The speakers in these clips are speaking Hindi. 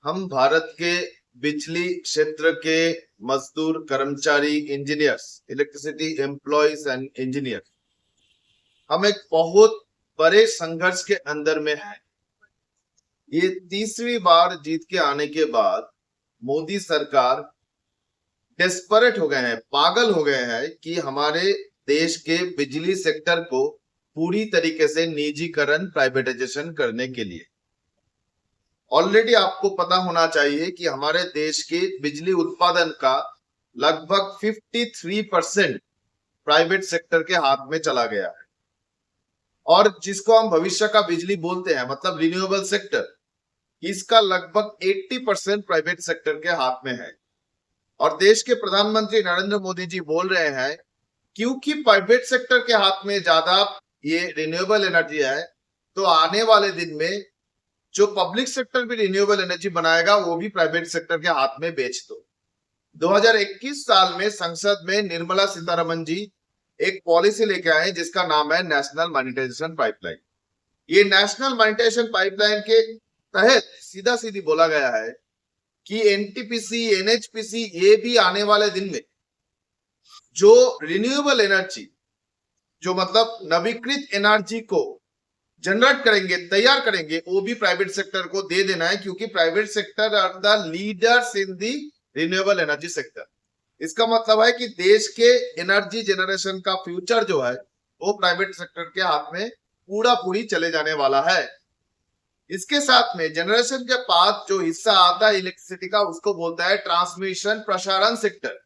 हम भारत के बिजली क्षेत्र के मजदूर, कर्मचारी, engineers, electricity employees and engineer, हम एक बहुत बड़े संघर्ष के अंदर में हैं। ये तीसरी बार जीत के आने के बाद मोदी सरकार डेस्परेट हो गए हैं, पागल हो गए हैं कि हमारे देश के बिजली सेक्टर को पूरी तरीके से निजीकरण, प्राइवेटाइजेशन करने के लिए। ऑलरेडी आपको पता होना चाहिए कि हमारे देश के बिजली उत्पादन का लगभग 53% प्राइवेट सेक्टर के हाथ में चला गया है, और जिसको हम भविष्य का बिजली बोलते हैं, मतलब रिन्यूएबल सेक्टर, इसका लगभग 80% प्राइवेट सेक्टर के हाथ में है। और देश के प्रधानमंत्री नरेंद्र मोदी जी बोल रहे हैं क्योंकि प्राइवेट सेक्टर के हाथ में ज्यादा ये रिन्यूएबल एनर्जी है, तो आने वाले दिन में जो पब्लिक सेक्टर भी रिन्यूएबल एनर्जी बनाएगा वो भी प्राइवेट सेक्टर के हाथ में बेच दो। 2021 साल में संसद में निर्मला सीतारमण जी एक पॉलिसी लेके आए जिसका नाम है नेशनल मॉनिटाइजेशन पाइपलाइन। ये नेशनल मॉनिटाइजेशन पाइपलाइन के तहत सीधा सीधी बोला गया है कि एनटीपीसी, एनएचपीसी ये भी आने वाले दिन में जो रिन्यूएबल एनर्जी, जो मतलब नवीकृत एनर्जी को जनरेट करेंगे, तैयार करेंगे, वो भी प्राइवेट सेक्टर को दे देना है, क्योंकि private sector are the leaders in the renewable energy sector. इसका मतलब है कि देश के एनर्जी जनरेशन का फ्यूचर जो है वो प्राइवेट सेक्टर के हाथ में पूरा पूरी चले जाने वाला है। इसके साथ में जनरेशन के बाद जो हिस्सा आता है इलेक्ट्रिसिटी का, उसको बोलता है ट्रांसमिशन प्रसारण सेक्टर।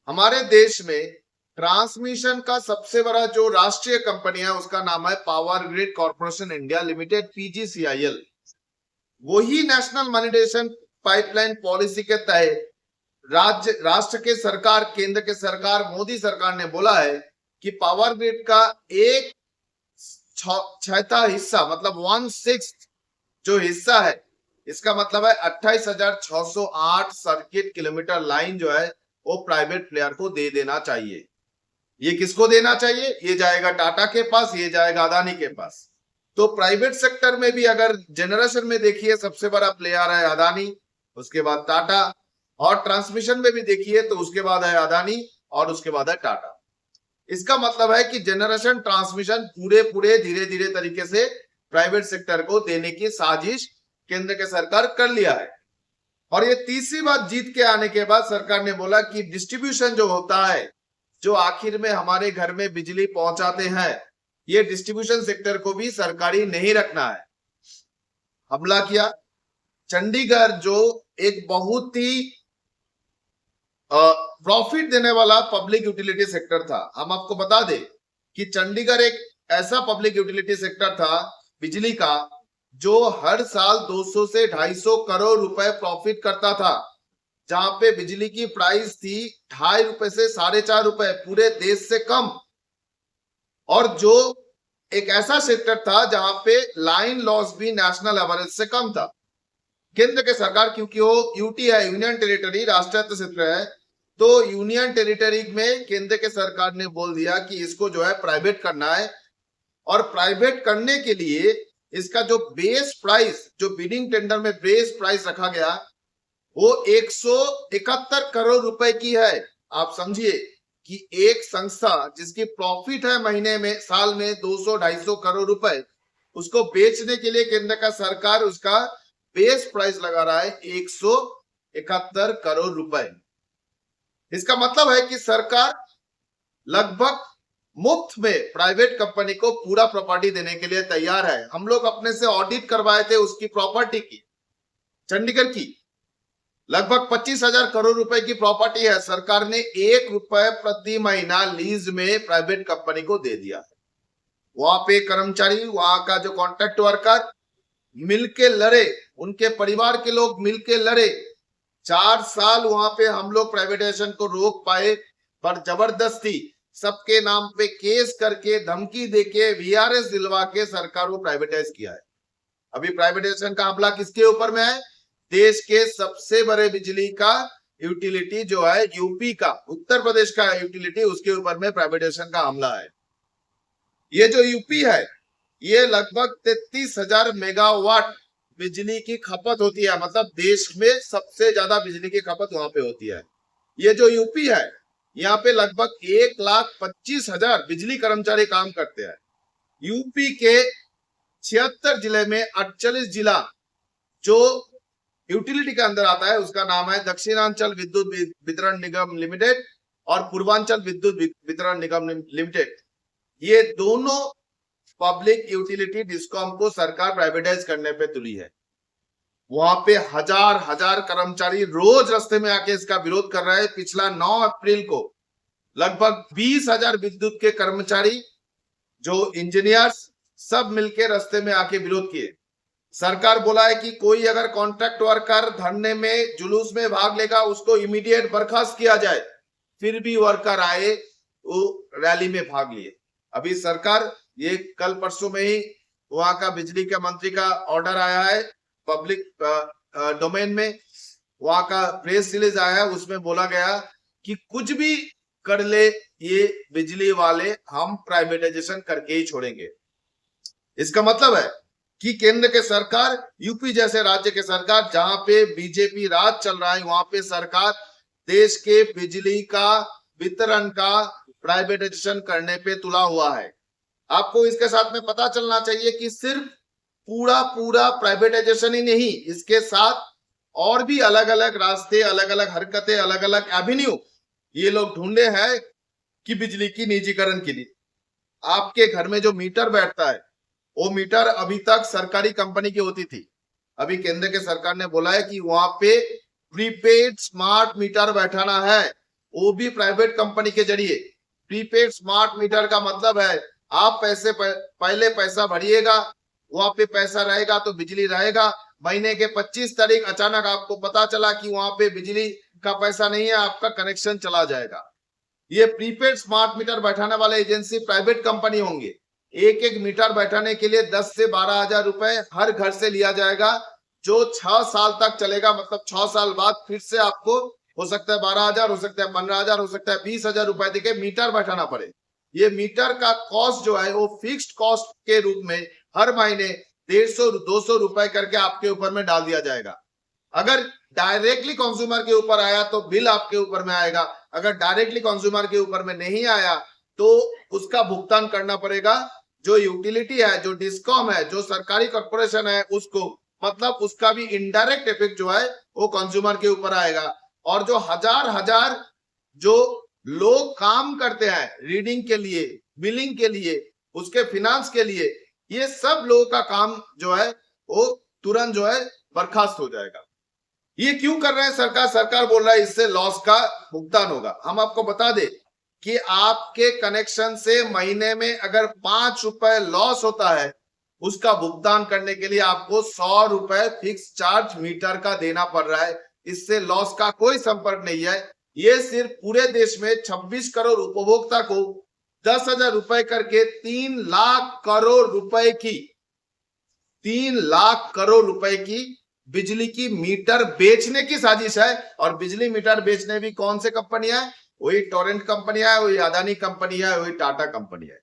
हमारे देश में ट्रांसमिशन का सबसे बड़ा जो राष्ट्रीय कंपनी है उसका नाम है power grid corporation India limited, PGCIL. वही नेशनल मॉनिटाइजेशन पाइपलाइन पॉलिसी के तहत राष्ट्र के सरकार, केंद्र के सरकार, मोदी सरकार ने बोला है कि पावर ग्रिड का एक छठा हिस्सा, मतलब 1/6 जो हिस्सा है, इसका मतलब है 28,608 सर्किट किलोमीटर लाइन जो है वो प्राइवेट प्लेयर को दे देना चाहिए। ये किसको देना चाहिए? ये जाएगा टाटा के पास, ये जाएगा अदानी के पास। तो प्राइवेट सेक्टर में भी अगर जनरेशन में देखिए सबसे बड़ा प्लेयर है अदानी, उसके बाद टाटा, और ट्रांसमिशन में भी देखिए तो उसके बाद है अदानी और उसके बाद है टाटा। इसका मतलब है कि जनरेशन, ट्रांसमिशन पूरे धीरे धीरे तरीके से प्राइवेट सेक्टर को देने की साजिश केंद्र के सरकार कर लिया है। और ये तीसरी बात जीत के आने के बाद सरकार ने बोला कि डिस्ट्रीब्यूशन जो होता है, जो आखिर में हमारे घर में बिजली पहुंचाते हैं, ये डिस्ट्रीब्यूशन सेक्टर को भी सरकारी नहीं रखना है। हमला किया। चंडीगढ़ जो एक बहुत ही प्रॉफिट देने वाला पब्लिक यूटिलिटी सेक्टर था, हम आपको बता दें कि चंडीगढ़ एक ऐसा पब्लिक यूटिलिटी सेक्टर था बिजली का जो हर साल 200 से 250 करोड़ रुपए प्रॉफिट करता था, जहां पे बिजली की प्राइस थी 2.5 रुपए से 4.5 रुपए, पूरे देश से कम। और जो एक ऐसा सेक्टर था जहां पे लाइन लॉस भी नेशनल एवरेज से कम था। केंद्र के सरकार, क्योंकि वो यूटी है, यूनियन टेरिटरी, राष्ट्रीय क्षेत्र है, तो यूनियन टेरिटरी में केंद्र के सरकार ने बोल दिया कि इसको जो है प्राइवेट करना है। और प्राइवेट करने के लिए इसका जो बेस प्राइस, जो बिडिंग टेंडर में बेस प्राइस रखा गया, वो 171 करोड़ रुपए की है। आप समझिए कि एक संस्था जिसकी प्रॉफिट है महीने में, साल में 200-250 करोड़ रुपए, उसको बेचने के लिए केंद्र का सरकार उसका बेस प्राइस लगा रहा है 171 करोड़ रुपए। इसका मतलब है कि सरकार लगभग मुफ्त में प्राइवेट कंपनी को पूरा प्रॉपर्टी देने के लिए तैयार है। हम लोग अपने से ऑडिट करवाए थे उसकी प्रॉपर्टी की, चंडीगढ़ की लगभग 25,000 करोड़ रुपए की प्रॉपर्टी है। सरकार ने 1 रुपए प्रति महीना लीज में प्राइवेट कंपनी को दे दिया। वहां पे कर्मचारी, वहां का जो कॉन्ट्रैक्ट वर्कर मिलके लड़े, उनके परिवार के लोग मिलके लड़े। 4 साल वहां पे हम लोग प्राइवेटाइजेशन को रोक पाए, पर जबरदस्ती सबके नाम पे केस करके, धमकी देके, वीआरएस दिलवा के सरकार को प्राइवेटाइज किया है। अभी प्राइवेटाइजेशन का हमला किसके ऊपर में है? देश के सबसे बड़े बिजली का यूटिलिटी जो है यूपी का, उत्तर प्रदेश का यूटिलिटी, उसके ऊपर में प्राइवेटाइजेशन का हमला है। ये जो यूपी है, ये लगभग 33,000 मेगावाट बिजली की खपत होती है, मतलब देश में सबसे ज्यादा बिजली की खपत वहां पे होती है। ये जो यूपी है, यहाँ पे लगभग 1,25,000 बिजली कर्मचारी काम करते हैं। यूपी के 76 जिले में 48 जिला जो यूटिलिटी के अंदर आता है, उसका नाम है दक्षिणांचल विद्युत वितरण निगम लिमिटेड और पूर्वांचल विद्युत वितरण निगम लिमिटेड। ये दोनों पब्लिक यूटिलिटी डिस्कॉम को सरकार प्राइवेटाइज करने पे तुली है। वहां पे हजार हजार कर्मचारी रोज रास्ते में आके इसका विरोध कर रहे हैं। पिछला 9 अप्रैल को लगभग 20,000 विद्युत के कर्मचारी जो इंजीनियर्स सब मिलके रास्ते में आके विरोध किए। सरकार बोला है कि कोई अगर कॉन्ट्रैक्ट वर्कर धरने में जुलूस में भाग लेगा उसको इमीडिएट बर्खास्त किया जाए। फिर भी वर्कर आए, वो रैली में भाग लिए। अभी सरकार ये कल परसों में ही वहां का बिजली के मंत्री का ऑर्डर आया है पब्लिक डोमेन में, वहां का प्रेस रिलीज आया है, उसमें बोला गया कि कुछ भी कर ले ये बिजली वाले, हम प्राइवेटाइजेशन करके ही छोड़ेंगे। इसका मतलब है कि केंद्र के सरकार, यूपी जैसे राज्य के सरकार जहां पे बीजेपी राज चल रहा है, वहां पे सरकार देश के बिजली का वितरण का प्राइवेटाइजेशन करने पे तुला हुआ है। आपको इसके साथ में पता चलना चाहिए कि सिर्फ पूरा प्राइवेटाइजेशन ही नहीं, इसके साथ और भी अलग अलग रास्ते, अलग अलग हरकतें, अलग अलग एवेन्यू ये लोग ढूंढे हैं कि बिजली की निजीकरण के लिए। आपके घर में जो मीटर बैठता है, वो मीटर अभी तक सरकारी कंपनी की होती थी। अभी केंद्र के सरकार ने बोला है कि वहां पे प्रीपेड स्मार्ट मीटर बैठाना है, वो भी प्राइवेट कंपनी के जरिए। प्रीपेड स्मार्ट मीटर का मतलब है आप पैसे पहले पैसा भरिएगा, वहां पे पैसा रहेगा तो बिजली रहेगा। महीने के 25 तारीख अचानक आपको पता चला कि वहां पे बिजली का पैसा नहीं है, आपका कनेक्शन चला जाएगा। ये प्रीपेड स्मार्ट मीटर बैठाने वाले एजेंसी प्राइवेट कंपनी होंगे। एक एक मीटर बैठाने के लिए 10 से 12,000 रुपए हर घर से लिया जाएगा, जो 6 साल तक चलेगा। मतलब 6 साल बाद फिर से आपको हो सकता है 12,000, हो सकता है 15,000, हो सकता है 20,000 रुपए देके मीटर बैठाना पड़े। ये मीटर का कॉस्ट जो है वो फिक्स्ड कॉस्ट के रूप में हर महीने 150-200 रुपए करके आपके ऊपर में डाल दिया जाएगा। अगर डायरेक्टली कंज्यूमर के ऊपर आया तो बिल आपके ऊपर में आएगा, अगर डायरेक्टली कंज्यूमर के ऊपर में नहीं आया तो उसका भुगतान करना पड़ेगा जो यूटिलिटी है, जो डिस्कॉम है, जो सरकारी कॉर्पोरेशन है उसको। मतलब उसका भी इनडायरेक्ट इफेक्ट जो है वो कंज्यूमर के ऊपर आएगा। और जो हजार हजार जो लोग काम करते हैं रीडिंग के लिए, बिलिंग के लिए, उसके फिनांस के लिए, ये सब लोगों का काम जो है वो तुरंत जो है बर्खास्त हो जाएगा। ये क्यों कर रहे हैं सरकार? सरकार बोल रहा है इससे लॉस का भुगतान होगा। हम आपको बता दें कि आपके कनेक्शन से महीने में अगर 5 रुपए लॉस होता है, उसका भुगतान करने के लिए आपको 100 रुपए फिक्स चार्ज मीटर का देना पड़ रहा है। इससे लॉस का कोई संपर्क नहीं है। ये सिर्फ पूरे देश में 26 करोड़ उपभोक्ता को 10,000 रुपए करके 3 लाख करोड़ रुपए की 3 लाख करोड़ रुपए की बिजली की मीटर बेचने की साजिश है। और बिजली मीटर बेचने भी कौन से कंपनी है? वही टोरेंट कंपनी है, वही अदानी कंपनी है, वही टाटा कंपनी है।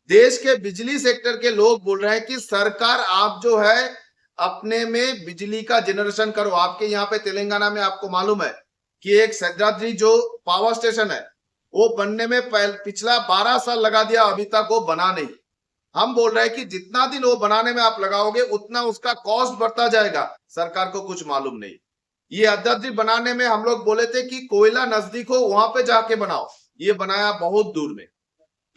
देश के बिजली सेक्टर के लोग बोल रहे हैं कि सरकार आप जो है अपने में बिजली का जनरेशन करो। आपके यहाँ पे तेलंगाना में आपको मालूम है कि एक सैद्राद्री जो पावर स्टेशन है वो बनने में पिछला 12 साल लगा दिया, अभी तक वो बना नहीं। हम बोल रहे हैं कि जितना दिन वो बनाने में आप लगाओगे उतना उसका कॉस्ट बढ़ता जाएगा। सरकार को कुछ मालूम नहीं। ये अदाद्री बनाने में हम लोग बोले थे कि कोयला नजदीक हो वहां पे जाके बनाओ, ये बनाया बहुत दूर में।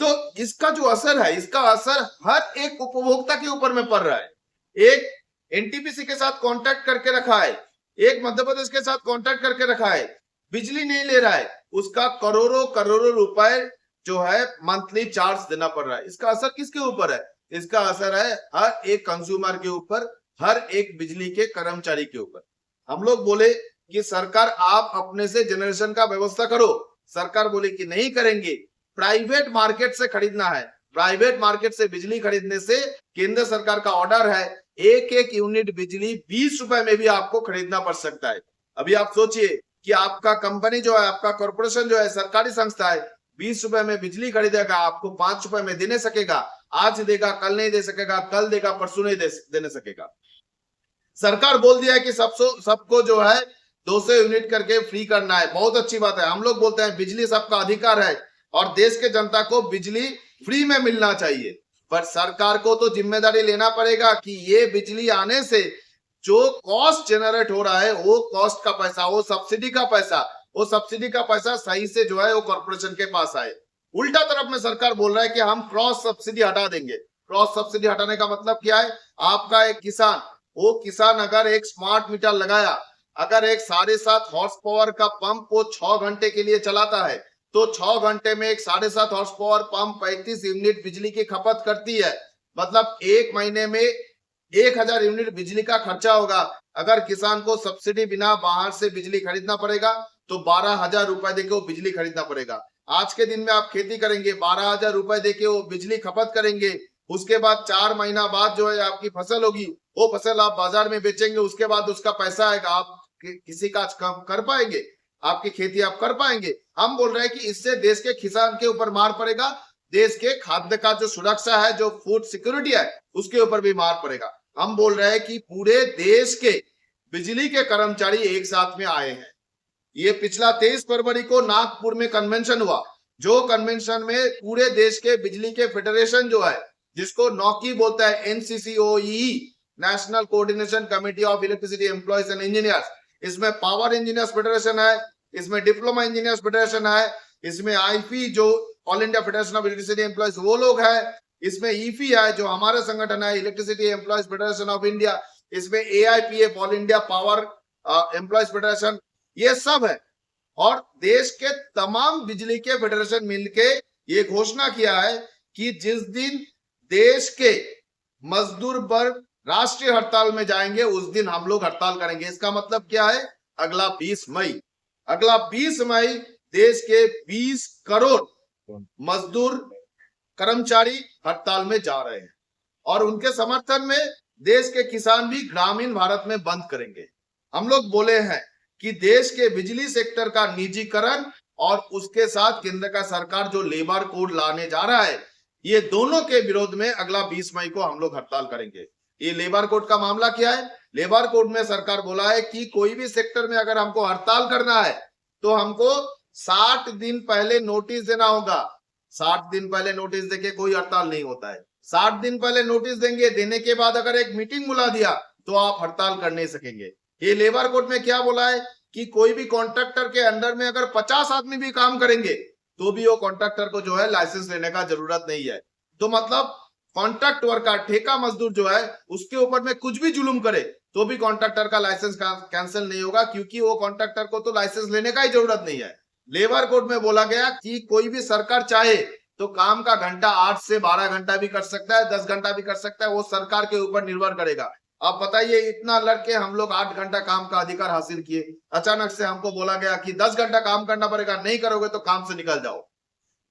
तो इसका जो असर है, इसका असर हर एक उपभोक्ता के ऊपर में पड़ रहा है। एक एनटीपीसी के साथ कॉन्ट्रैक्ट करके रखा है, एक मध्य प्रदेश के साथ कॉन्ट्रैक्ट करके रखा है, बिजली नहीं ले रहा है, उसका करोड़ों करोड़ों रुपए जो है मंथली चार्ज देना पड़ रहा है। इसका असर किसके ऊपर है? इसका असर है हर एक कंज्यूमर के ऊपर, हर एक बिजली के कर्मचारी के ऊपर। हम लोग बोले कि सरकार आप अपने से जनरेशन का व्यवस्था करो। सरकार बोले कि नहीं करेंगे, प्राइवेट मार्केट से खरीदना है। प्राइवेट मार्केट से बिजली खरीदने से केंद्र सरकार का ऑर्डर है, एक एक यूनिट बिजली 20 रुपए में भी आपको खरीदना पड़ सकता है। अभी आप सोचिए कि आपका कंपनी जो है, आपका कॉर्पोरेशन जो है, सरकारी संस्था है, 20 रुपए में बिजली खरीदेगा, आपको 5 रुपए में देने सकेगा। आज देगा, कल नहीं दे सकेगा, कल देगा, परसों नहीं देने सकेगा। सरकार बोल दिया है कि सबको जो है 200 यूनिट करके फ्री करना है। बहुत अच्छी बात है। हम लोग बोलते हैं बिजली सबका अधिकार है और देश के जनता को बिजली फ्री में मिलना चाहिए, पर सरकार को तो जिम्मेदारी लेना पड़ेगा कि ये बिजली आने से जो कॉस्ट जनरेट हो रहा है, वो कॉस्ट का पैसा, वो सब्सिडी का पैसा सही से जो है वो कॉर्पोरेशन के पास आए। उल्टा तरफ में सरकार बोल रहा है कि हम क्रॉस सब्सिडी हटा देंगे। क्रॉस सब्सिडी हटाने का मतलब क्या है? आपका एक किसान, वो किसान अगर एक स्मार्ट मीटर लगाया, अगर एक 7.5 हॉर्स पावर का पंप वो 6 घंटे के लिए चलाता है, तो 6 घंटे में एक 7.5 हॉर्स पावर पंप 35 यूनिट बिजली की खपत करती है। मतलब एक महीने में 1000 यूनिट बिजली का खर्चा होगा। अगर किसान को सब्सिडी बिना बाहर से बिजली खरीदना पड़ेगा तो 12,000 रुपए देके वो बिजली खरीदना पड़ेगा। आज के दिन में आप खेती करेंगे, 12,000 रुपए देके वो बिजली खपत करेंगे। उसके बाद 4 महीना बाद जो है आपकी फसल होगी, वो फसल आप बाजार में बेचेंगे, उसके बाद उसका पैसा आएगा। आप किसी काज कर पाएंगे? आपकी खेती आप कर पाएंगे? हम बोल रहे हैं कि इससे देश के किसान के ऊपर मार पड़ेगा, देश के खाद्य का जो सुरक्षा है, जो फूड सिक्योरिटी है, उसके ऊपर भी मार पड़ेगा। हम बोल रहे हैं कि पूरे देश के बिजली के कर्मचारी एक साथ में आए हैं। ये पिछला 23 फरवरी को नागपुर में कन्वेंशन हुआ, जो कन्वेंशन में पूरे देश के बिजली के फेडरेशन जो है, जिसको नॉकी बोलता है, NCCOE, national coordination committee of electricity employees and engineers, इसमें पावर इंजीनियर्स फेडरेशन है, इसमें डिप्लोमा इंजीनियर्स फेडरेशन है, इसमें आईपी जो all India federation of electricity employees वो लोग है, इसमें ईफी है जो हमारा संगठन है, electricity employees federation of India, इसमें AIPF all India power employees federation, ये सब है। और देश के तमाम बिजली के फेडरेशन मिलके ये घोषणा किया है कि जिस दिन देश के मजदूर वर्ग राष्ट्रीय हड़ताल में जाएंगे, उस दिन हम लोग हड़ताल करेंगे। इसका मतलब क्या है? अगला 20 मई देश के 20 करोड़ मजदूर कर्मचारी हड़ताल में जा रहे हैं और उनके समर्थन में देश के किसान भी ग्रामीण भारत में बंद करेंगे। हम लोग बोले हैं कि देश के बिजली सेक्टर का निजीकरण और उसके साथ केंद्र का सरकार जो लेबर कोड लाने जा रहा है, ये दोनों के विरोध में अगला 20 मई को हम लोग हड़ताल करेंगे। ये लेबर कोड का मामला क्या है? लेबर कोड में सरकार बोला है कि कोई भी सेक्टर में अगर हमको हड़ताल करना है तो हमको 60 दिन पहले नोटिस देना होगा। 60 दिन पहले नोटिस देके कोई हड़ताल नहीं होता है। 60 दिन पहले नोटिस देंगे, देने के बाद अगर एक मीटिंग बुला दिया तो आप हड़ताल कर नहीं सकेंगे। ये लेबर कोड में क्या बोला है कि कोई भी कॉन्ट्रैक्टर के अंडर में अगर 50 आदमी भी काम करेंगे तो भी वो कॉन्ट्रैक्टर को जो है लाइसेंस लेने का जरूरत नहीं है। तो मतलब कॉन्ट्रैक्ट वर्कर, ठेका मजदूर जो है, उसके ऊपर में कुछ भी जुलुम करे तो भी कॉन्ट्रैक्टर का लाइसेंस कैंसिल नहीं होगा, क्योंकि वो कॉन्ट्रैक्टर को तो लाइसेंस लेने का ही जरूरत नहीं है। लेबर कोड में बोला गया कि कोई भी सरकार चाहे तो काम का घंटा 8 से 12 घंटा भी कर सकता है, 10 घंटा भी कर सकता है, वो सरकार के ऊपर निर्भर करेगा। आप बताइए, इतना लड़के हम लोग 8 घंटा काम का अधिकार हासिल किए, अचानक से हमको बोला गया कि 10 घंटा काम करना पड़ेगा, नहीं करोगे तो काम से निकल जाओ।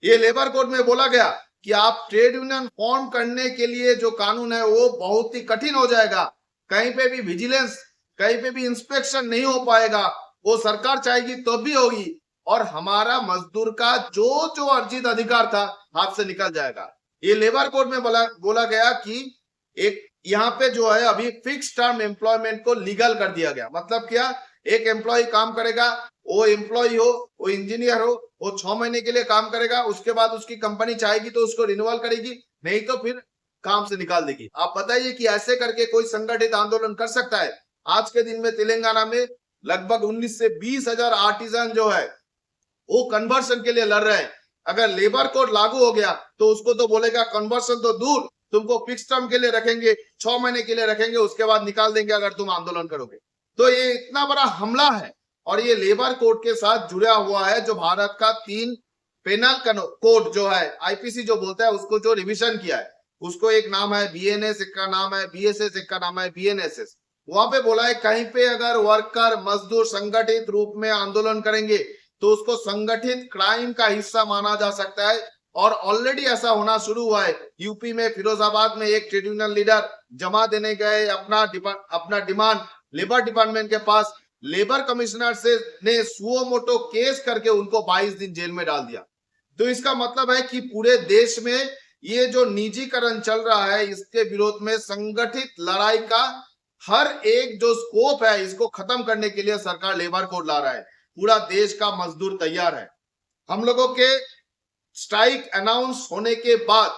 ये लेबर कोड में बोला गया कि आप ट्रेड यूनियन फॉर्म करने के लिए जो कानून है वो बहुत ही कठिन हो जाएगा, कहीं पे भी विजिलेंस, कहीं पे भी इंस्पेक्शन नहीं हो पाएगा, वो सरकार चाहेगी तो भी होगी, और हमारा मजदूर का जो अर्जित अधिकार था हाथ से निकल जाएगा। ये लेबर कोड में बोला गया कि एक यहाँ पे जो है अभी फिक्स टर्म एम्प्लॉयमेंट को लीगल कर दिया गया। मतलब क्या? एक एम्प्लॉय काम करेगा, वो एम्प्लॉय हो, वो इंजीनियर हो, वो 6 महीने के लिए काम करेगा, उसके बाद उसकी कंपनी चाहेगी तो उसको रिन्यूअल करेगी, नहीं तो फिर काम से निकाल देगी। आप बताइए कि ऐसे करके कोई संगठित आंदोलन कर सकता है? आज के दिन में तेलंगाना में लगभग 19 से 20 हजार आर्टिजन जो है वो कन्वर्सन के लिए लड़ रहे हैं। अगर लेबर कोड लागू हो गया तो उसको तो बोलेगा कन्वर्सन तो दूर, तुमको फिक्स टर्म के लिए रखेंगे, 6 महीने के लिए रखेंगे, उसके बाद निकाल देंगे अगर तुम आंदोलन करोगे। तो ये इतना बड़ा हमला है और ये लेबर कोड के साथ जुड़ा हुआ है, जो भारत का 3 पेनल कोड जो है, आईपीसी जो बोलता है, उसको जो रिविजन किया है, उसको एक नाम है बीएनएस, एक का नाम है बीएसएस, एक का नाम है बीएनएसएस। वहां पे बोला है कहीं पे अगर वर्कर मजदूर संगठित रूप में आंदोलन करेंगे तो उसको संगठित क्राइम का हिस्सा माना जा सकता है। और ऑलरेडी ऐसा होना शुरू हुआ है। यूपी में फिरोजाबाद में एक ट्रेड यूनियन लीडर जमा देने गए अपना डिमांड लेबर डिपार्टमेंट के पास, लेबर कमिश्नर से ने सुओ मोटो केस करके उनको 22 दिन जेल में डाल दिया। तो इसका मतलब है कि पूरे देश में ये जो निजीकरण चल रहा है, इसके विरोध में संगठित लड़ाई का हर एक जो स्कोप है इसको खत्म करने के लिए सरकार लेबर कोड ला रहा है। पूरा देश का मजदूर तैयार है। हम लोगों के स्ट्राइक अनाउंस होने के बाद,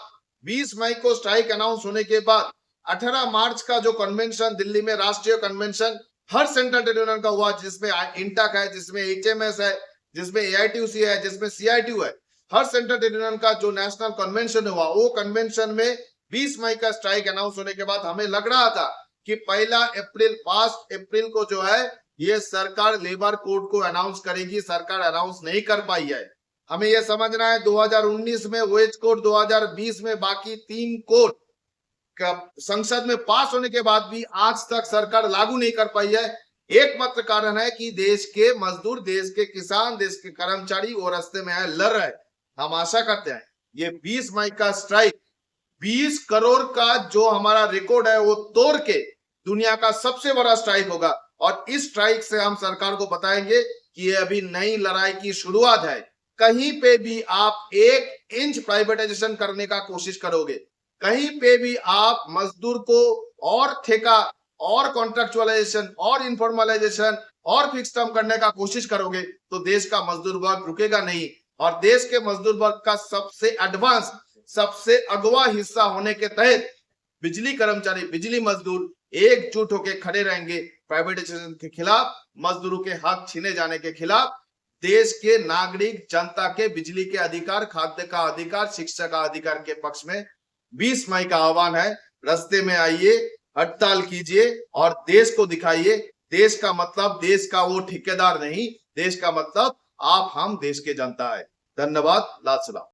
20 मई को स्ट्राइक अनाउंस होने के बाद 18 मार्च का जो कन्वेंशन दिल्ली में, राष्ट्रीय कन्वेंशन हर सेंट्रल ट्रेड यूनियन का हुआ, जिसमें इंटक है, जिसमें एचएमएस है, जिसमें एआईटीयूसी है, जिसमें सीआईटीयू है, हर सेंट्रल ट्रेड यूनियन का जो नेशनल कन्वेंशन हुआ, वो कन्वेंशन में 20 मई का स्ट्राइक अनाउंस होने के बाद हमें लग रहा था कि 1 अप्रैल को जो है ये सरकार लेबर कोड को अनाउंस करेगी। सरकार अनाउंस नहीं कर पाई है। हमें यह समझना है 2019 में वेज कोड, 2020 में बाकी 3 कोड संसद में पास होने के बाद भी आज तक सरकार लागू नहीं कर पाई है। एकमात्र कारण है कि देश के मजदूर, देश के किसान, देश के कर्मचारी वो रास्ते में है, लड़ रहे। हम आशा करते हैं ये 20 मई का स्ट्राइक 20 करोड़ का जो हमारा रिकॉर्ड है वो तोड़ के दुनिया का सबसे बड़ा स्ट्राइक होगा। और इस स्ट्राइक से हम सरकार को बताएंगे कि ये अभी नई लड़ाई की शुरुआत है। कहीं पे भी आप 1 इंच प्राइवेटाइजेशन करने का कोशिश करोगे, कहीं पे भी आप मजदूर को और ठेका और कॉन्ट्रेक्चुअलाइजेशन और इनफॉर्मलाइजेशन और फिक्स टर्म करने का कोशिश करोगे तो देश का मजदूर वर्ग रुकेगा नहीं। और देश के मजदूर वर्ग का सबसे एडवांस, सबसे अगवा हिस्सा होने के तहत बिजली कर्मचारी, बिजली मजदूर एकजुट होकर खड़े रहेंगे प्राइवेटाइजेशन के खिलाफ, मजदूरों के हक छीने जाने के खिलाफ। देश के नागरिक जनता के बिजली के अधिकार, खाद्य का अधिकार, शिक्षा का अधिकार के पक्ष में 20 मई का आह्वान है। रास्ते में आइए, हड़ताल कीजिए और देश को दिखाइए। देश का मतलब देश का वो ठेकेदार नहीं, देश का मतलब आप हम देश के जनता है। धन्यवाद। लाल सलाम।